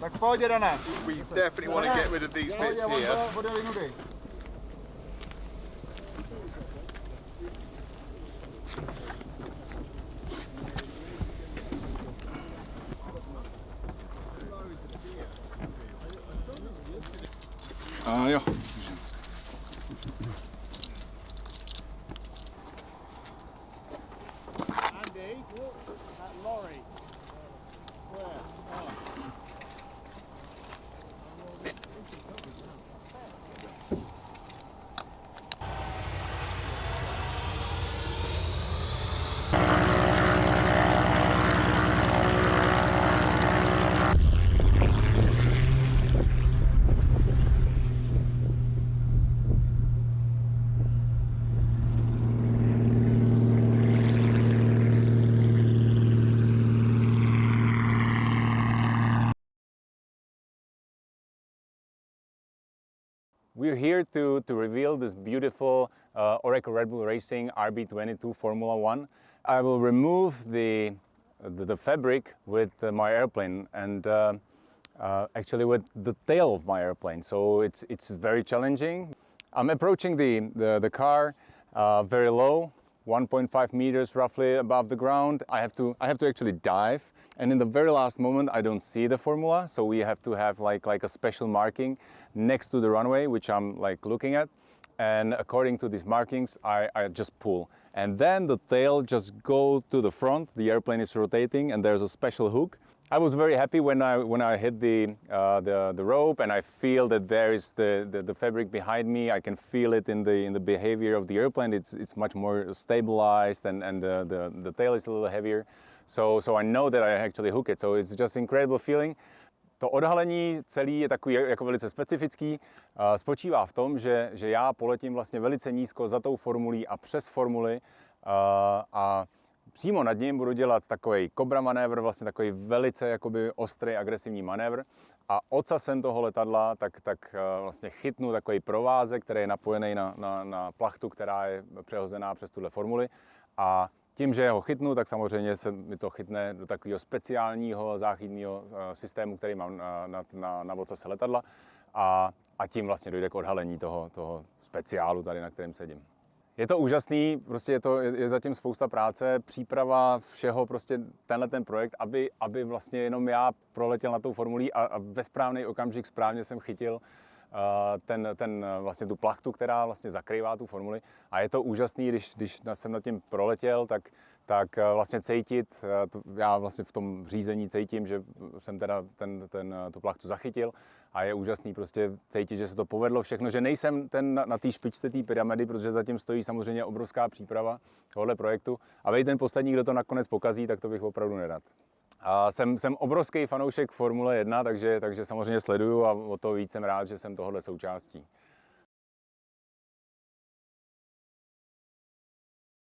Tak v pohodě, Dané. We definitely want to get rid of these bits here. Bude minuty. Jo. Andy, that lorry. Where? Oh. We're here to reveal this beautiful Oracle Red Bull Racing RB22 Formula One. I will remove the fabric with my airplane and actually with the tail of my airplane. So it's very challenging. I'm approaching the car very low, 1.5 meters roughly above the ground. I have to actually dive. And in the very last moment, I don't see the formula, so we have to have like a special marking next to the runway, which I'm like looking at. And according to these markings, I just pull. And then the tail just go to the front. The airplane is rotating, and there's a special hook. I was very happy when I hit the rope, and I feel that there is the fabric behind me. I can feel it in the behavior of the airplane. It's much more stabilized, and the tail is a little heavier. So I know that I actually hook it. So it's just incredible feeling. To odhalení celý je takový jako velice specifický. Spočívá v tom, že já poletím vlastně velice nízko za tou formulí a přes formuli a přímo nad ním budu dělat takový kobra manévr, vlastně takový velice jakoby ostrý, agresivní manévr. A ocasem toho letadla tak vlastně chytnu takový provázek, který je napojený na plachtu, která je přehozená přes tuhle formuli. A tím, že ho chytnu, tak samozřejmě se mi to chytne do takového speciálního záchytného systému, který mám na ocase letadla a tím vlastně dojde k odhalení toho speciálu tady, na kterém sedím. Je to úžasný, prostě je zatím spousta práce, příprava všeho, prostě ten projekt, aby vlastně jenom já proletěl na tou formulí a ve správný okamžik správně jsem chytil vlastně tu plachtu, která vlastně zakrývá tu formuli. A je to úžasný, když jsem nad tím proletěl, tak vlastně cítit, já vlastně v tom řízení cítím, že jsem teda tu plachtu zachytil a je úžasný prostě cítit, že se to povedlo všechno, že nejsem na té špičce té pyramidy, protože zatím stojí samozřejmě obrovská příprava tohohle projektu a vej ten poslední, kdo to nakonec pokazí, tak to bych opravdu nerad. A jsem obrovský fanoušek Formule 1, takže samozřejmě sleduju a o to víc jsem rád, že jsem tohohle součástí.